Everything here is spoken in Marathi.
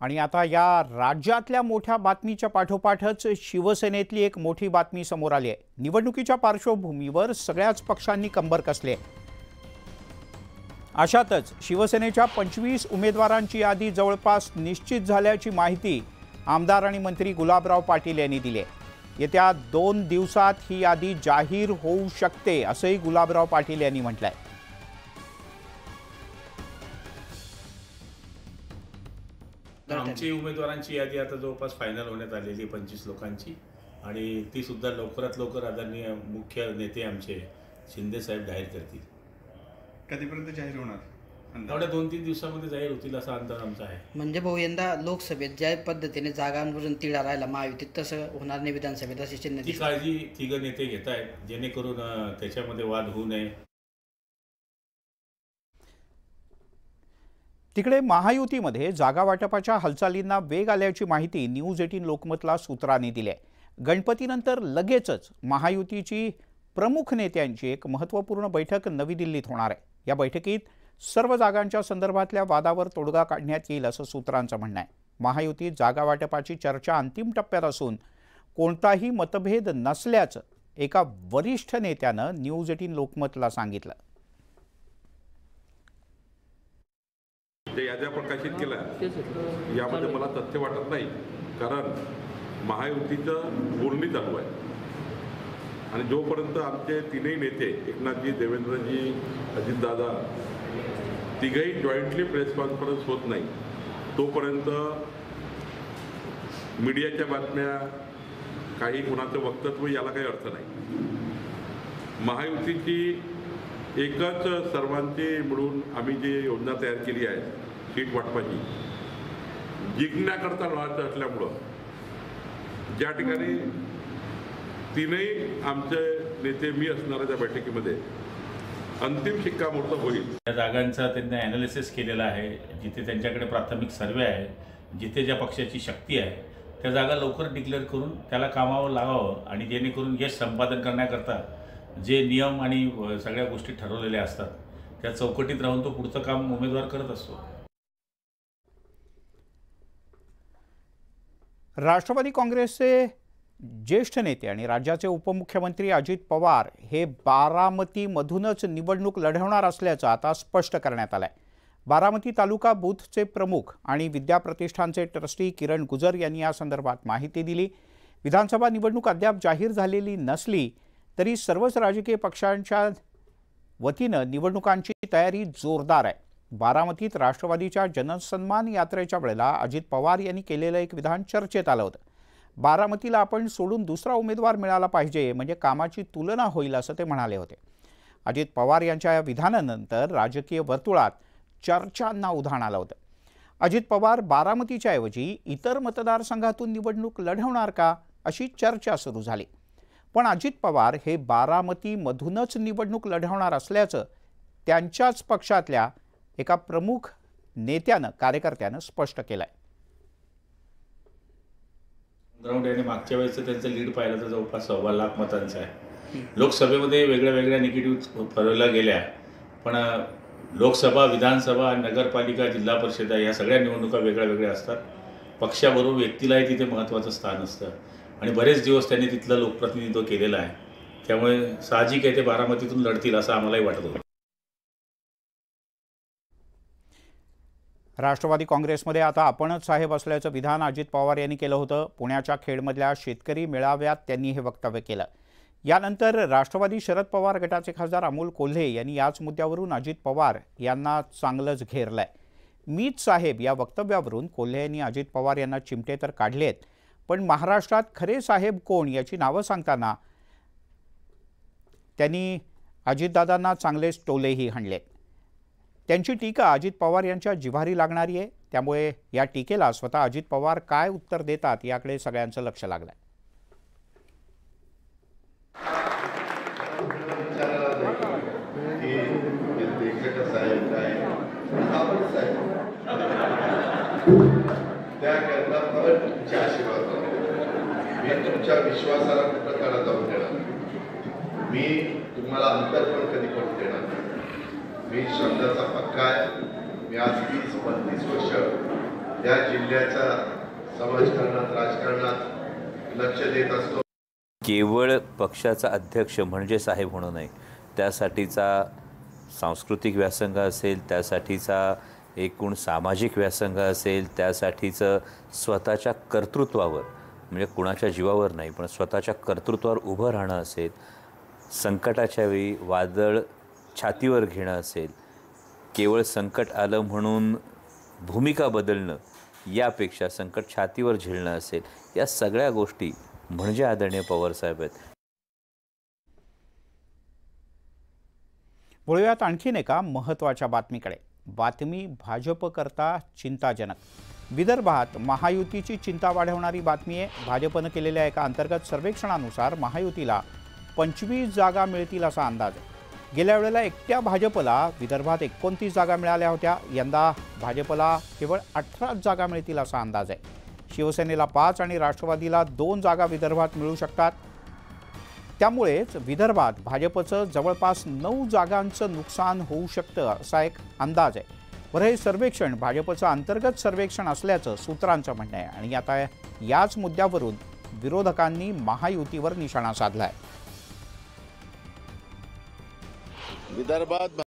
आणि आता या राज्यातल्या मोठ्या बातमीच्या पाठोपाठच शिवसेनेतली एक मोठी बातमी समोर आली आहे। निवडणुकीच्या पार्श्वभूमीवर सगळ्याच पक्षांनी कंबर कसली आहे। अशातच शिवसेनेच्या 25 उमेदवारांची यादी जवळपास निश्चित झाल्याची माहिती आमदार आणि मंत्री गुलाबराव पाटील यांनी दिली आहे। येत्या 2 दिवसात ही यादी जाहीर होऊ शकते असंही गुलाबराव पाटील यांनी म्हटलंय। आमची उमेदवारांची यादी आता जवळपास फायनल होण्यात आलेली 25 लोकांची आणि ती सुद्धा लवकरात लवकर आदरणीय मुख्य नेते आमचे शिंदे साहेब जाहीर करतील। कधीपर्यंत जाहीर होणार? एवढ्या 2-3 दिवसामध्ये जाहीर होतील असा अंदाज आमचा आहे। म्हणजे भाऊ यंदा लोकसभेत ज्या पद्धतीने जागांवरून तिढा राहिला महायुतीत तसं होणार नाही विधानसभेत अशी चिन्ह ती काळजी तिघं नेते घेत आहेत जेणेकरून त्याच्यामध्ये वाद होऊ नये। तिकडे महायुतीमध्ये जागा वाटपाच्या हालचालींना वेग आल्याची माहिती न्यूज 18 लोकमतला सूत्रांनी दिली आहे। गणपतीनंतर लगेचच महायुतीची प्रमुख नेत्यांची एक महत्त्वपूर्ण बैठक नवी दिल्लीत होणार आहे। या बैठकीत सर्व जागांच्या संदर्भातल्या वादावर तोडगा काढण्यात येईल असं सूत्रांचं म्हणणं आहे। महायुतीत जागा वाटपाची चर्चा अंतिम टप्प्यात असून कोणताही मतभेद नसल्याचं एका वरिष्ठ नेत्यानं न्यूज 18 लोकमतला सांगितलं। याद्या प्रकाशित केल्या यामध्ये मला तथ्य वाटत नाही, कारण महायुतीचं बोलणी चालू आहे आणि जोपर्यंत आमचे तीनही नेते एकनाथजी, देवेंद्रजी, अजितदादा तिघही जॉईंटली प्रेस कॉन्फरन्स होत नाही तोपर्यंत मीडियाच्या बातम्या काही कुणाचं वक्तव्य याला काही अर्थ नाही। महायुतीची एकच सर्वांची मिळून आम्ही जी योजना तयार केली आहे सीट वाटपाची जिंकण्याकरता लढायचं असल्यामुळं ज्या ठिकाणी तीनही आमचे नेते मी असणाऱ्या त्या बैठकीमध्ये अंतिम शिक्कामोर्तब होईल। त्या जागांचा त्यांनी ॲनालिसिस केलेला आहे, जिथे त्यांच्याकडे प्राथमिक सर्वे आहे, जिथे ज्या पक्षाची शक्ती आहे त्या जागा लवकर डिक्लेअर करून त्याला कामावर लावावं आणि जेणेकरून यश संपादन करण्याकरता जे नियम आणि सगळ्या गोष्टी ठरवलेल्या असतात त्या चौकटीत राहून तो पुढचं काम उमेदवार करत असतो। राष्ट्रवादी काँग्रेसचे ज्येष्ठ नेते आणि राज्याचे उपमुख्यमंत्री अजित पवार हे बारामतीमधूनच निवडणूक लढवणार असल्याचं आता स्पष्ट करण्यात आलंय। बारामती तालुका बूथचे प्रमुख आणि विद्या प्रतिष्ठानचे ट्रस्टी किरण गुजर यांनी या संदर्भात माहिती दिली। विधानसभा निवडणूक अद्याप जाहीर झालेली नसली तरी सर्वच राजकीय पक्षांच्या वतीनं निवडणुकांची तयारी जोरदार आहे। बारामतीत राष्ट्रवादीच्या जनसन्मान यात्रेच्या वेळेला अजित पवार यांनी केलेलं एक विधान चर्चेत आलं होतं। बारामतीला आपण सोडून दुसरा उमेदवार मिळाला पाहिजे म्हणजे कामाची तुलना होईल असं ते म्हणाले होते। अजित पवार यांच्या या विधानानंतर राजकीय वर्तुळात चर्चांना उधाण आलं होतं। अजित पवार बारामतीच्या ऐवजी इतर मतदारसंघातून निवडणूक लढवणार का अशी चर्चा सुरू झाली, पण अजित पवार हे बारामतीमधूनच निवडणूक लढवणार असल्याचं त्यांच्याच पक्षातल्या एका प्रमुख नेत्यानं कार्यकर्त्यानं स्पष्ट केलंय। ग्राउंड याने मागच्या वेळेचं त्यांचं लीड पाहिलं तर जवळपास 1.25 लाख मतांचं आहे। लोकसभेमध्ये वेगळ्या वेगळ्या निगेटिव्ह ठरवल्या गेल्या, पण लोकसभा, विधानसभा, नगरपालिका, जिल्हा परिषद या सगळ्या निवडणुका वेगळ्या वेगळ्या असतात। पक्षाबरोबर व्यक्तीलाही तिथे महत्त्वाचं स्थान असतं आणि बरेच दिवस त्यांनी तिथलं लोकप्रतिनिधित्व केलेलं आहे, त्यामुळे साहजिक आहे ते बारामतीतून लढतील असं आम्हालाही वाटत होतं। राष्ट्रवादी काँग्रेसमध्ये आता आपणच साहेब असल्याचं विधान अजित पवार यांनी केलं होतं। पुण्याच्या खेडमधल्या शेतकरी मेळाव्यात त्यांनी हे वक्तव्य केलं। यानंतर राष्ट्रवादी शरद पवार गटाचे खासदार अमोल कोल्हे यांनी याच मुद्द्यावरून अजित पवार यांना चांगलंच घेरलंय। मीच साहेब या वक्तव्यावरून कोल्हे यांनी अजित पवार यांना चिमटे तर काढलेत, पण महाराष्ट्रात खरे साहेब कोण याची नावं सांगताना त्यांनी अजितदादांना चांगलेच टोलेही हाणलेत। त्यांची टीका अजित पवार यांच्या जिव्हारी लागणारी आहे, त्यामुळे या टीकेला स्वतः अजित पवार काय उत्तर देतात याकडे सगळ्यांचं लक्ष लागलंय। मी तुमच्या विश्वासाला प्रकारात जाऊन देणार, मी तुम्हाला अंतर्पण कधी करून देणार नाही। मी शब्दाचा पक्का आहे। मी आज 30-32 वर्ष या जिल्ह्याच्या समाजकारणात राजकारणात लक्ष देत असतो. केवळ पक्षाचा अध्यक्ष म्हणजे साहेब होणं नाही, त्यासाठीचा सांस्कृतिक व्यासंग असेल, त्यासाठीचा एकूण सामाजिक व्यासंग असेल, त्यासाठीचं स्वतःच्या कर्तृत्वावर म्हणजे कुणाच्या जीवावर नाही पण स्वतःच्या कर्तृत्वावर उभं राहणं असेल, संकटाच्या वेळी वादळ छातीवर घेणं असेल, केवळ संकट आलं म्हणून भूमिका बदलणं यापेक्षा संकट छातीवर झेलणं असेल, या सगळ्या गोष्टी म्हणजे आदरणीय पवारसाहेब आहेत. वळूयात आणखीन एका महत्त्वाच्या बातमीकडे. बातमी भाजपकरता चिंताजनक. विदर्भात महायुतीची चिंता वाढवणारी बातमी आहे. भाजपनं केलेल्या एका अंतर्गत सर्वेक्षणानुसार महायुतीला 25 जागा मिळतील असा अंदाज आहे. गेल्या वेळेला एकट्या भाजपला विदर्भात 29 जागा मिळाल्या होत्या. यंदा भाजपला केवळ 18 जागा मिळतील असा अंदाज आहे. शिवसेनेला 5 आणि राष्ट्रवादीला 2 जागा विदर्भात मिळू शकतात. त्यामुळेच विदर्भात भाजपचं जवळपास 9 जागांचं नुकसान होऊ शकतं असा एक अंदाज आहे. बरं, हे सर्वेक्षण भाजपचं अंतर्गत सर्वेक्षण असल्याचं सूत्रांचं म्हणणं आहे आणि आता याच मुद्द्यावरून विरोधकांनी महायुतीवर निशाणा साधला आहे. विदर्भात